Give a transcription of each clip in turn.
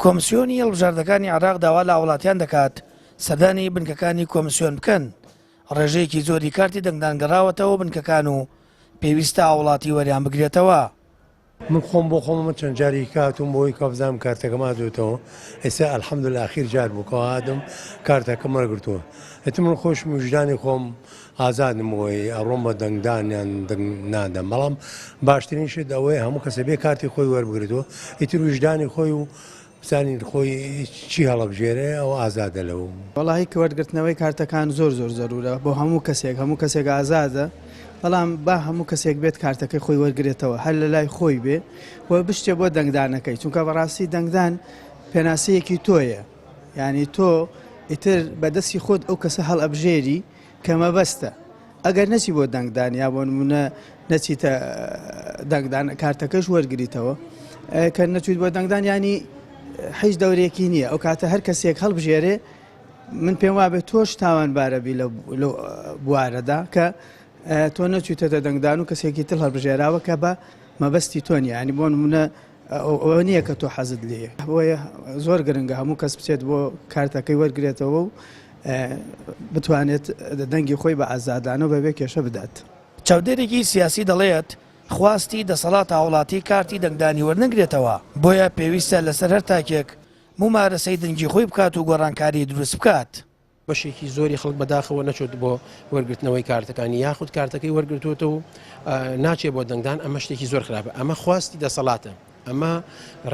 کۆمسیۆنی هەڵبژاردنەکانی عێراق داوا لە وڵاتیان دەکات سەردانی بنکەکانی کۆمسیۆن بکەن. ڕێژەیەکی زۆری کارتی دەنگدان گەڕاوەتەوە بنکەکان و پێویستە وڵاتی وەریان بگرێتەوە. من خۆم بۆ خۆمە چەند جاری کاتم بۆی کابزانام کارتەکەما دێتەوە ئێستا ئەلحەمدولیلا ئاخیر جار بووکەوە هاتم کارتەکەم وەرگرتووە. ئێتم من خۆش وجدانی خۆم ئازادم بۆی ئەڕۆم بە دەنگدانیان دەنگ نادەم، بەڵام باشترین شت ئەوەیە هەموو کەسە بێ کارتی خۆی وەربگرێتەوە، ئیتر وجدانی خۆی و بزانین خۆی چی هەڵەبژێرێ ئەو ئازادە لەو. وەڵاهی کە وەرگرتنەوەی کارتەکان زۆر زەرورە بۆ هەموو کەسێک ئازادە، بەڵام با هەموو کەسێک بێت کارتەکەی خۆی وەرگێتەوە هەر لە لای خۆی بێ و بشتێ بۆ دەنگدانەکەی، چونکە بەڕاستی دەنگدان پێناسەیەکی تۆیە، یعنی تۆ ئیتر بەدەستی خۆت ئەو کەسە هەڵ ئەبژێری کە مەبەستە. ئەگەر نەچی بۆ دەنگدان یا بۆ نمونە نەچیتە دەنگدان کارتەکەش وەرگریتەوە، کە نەچیت بۆ دەنگدان ینی هیچ دەورێکی نییە. ئەو کاتە هەر کەسێک هەڵبژێرێ من پێم وابێت تۆش تاوانبارەبی لە بوارەدا کە تۆ نەچیتە دەنگدان و کەسێکی تر هەڵبژێراوە کە بە مەبەستی تۆ نیە، ینی بۆ نمونە ئەوە نییە کە تۆ حەزت لێیە. بۆیە زۆر گرنگە هەموو کەس بچێت بۆ کارتەکەی وەرگێتەوە و بتوانێت دەنگی خۆی بە ئازادانە و بەبێ کێشە بدات. چاودێرێکی سیاسی دەڵێت خواستی دەسەڵات هاوڵاتی کارتی دەنگدانی وەرنەگرێتەوە، بۆیە پێویستە لەسەر هەر تاکێک ممارەسەی دەنگی خۆی بکات و گۆڕانکاری دروست بکات. بەشێکی زۆری خەڵک بەداخەوە نەچۆت بۆ وەرگرتنەوەی کارتەکانی یاخود کارتەکەی وەرگرتووەوە و ناچێت بۆ دەنگدان، ئەمە شتێکی زۆر خراپە. ئەمە خواستی دەسەڵاتە، ئەمە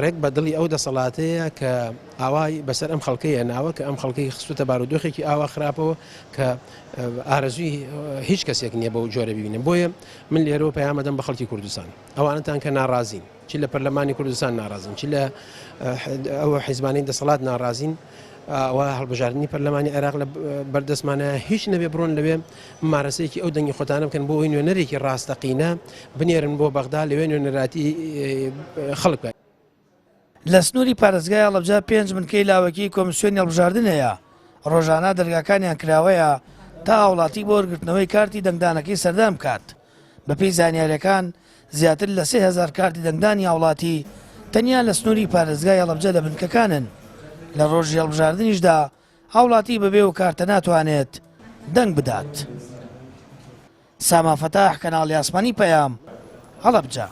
ڕێک بە دڵی ئەو دەسەڵاتەیە کە ئاوای بەسەر ئەم خەڵکەیە ناوە کە ئەم خەڵکەی خستوتە بارودۆخێکی ئاوا خراپەوە کە ئارەزوی هیچ کەسێک نییە بەو جۆرە ببینێ. بۆیە من لێرەوە پەیامەدەم بە خەڵکی کوردستان، ئەوانتان کە ناڕازین، چی لە پەرلەمانی کوردستان ناڕازین، چی لە ئەوە حیزبانەی دەسەڵات ناڕازین، ئەوە هەڵبژاردننی پەرلەمانی عێراق لە بەردەستمانە هیچ نەبێ بڕۆن لەوێ ممارەسەیەکی ئەو دەنگی خۆتانە بکەن بۆ ئەوی نوێنەرێکی ڕاستەقینە بنێرن بۆ بەغدا لەوێ نوێنەراتی خەڵک. لە سنووری پارێزگای هەڵەبجە 5 بنکەی لاوەکی کۆمسیۆنی هەڵبژاردن هەیە. ڕۆژانە دەرگاکانیان کراوەیە تا هاوڵاتی بۆ وەرگرتنەوەی کارتی دەنگدانەکەی سەردان بکات. بەپێی زانیاریەکان زیاتر لە 3000 کارتی دەنگدانی هاوڵاتی تەنیا لە سنووری پارێزگای هەڵەبجە لە بنکەکانن. لە ڕۆژی هەڵبژاردنیشدا هاوڵاتی بەبێ و کارتە ناتوانێت دەنگ بدات. ساما فەتاح، کەناڵی ئاسمانی پەیام، هەڵەبجە.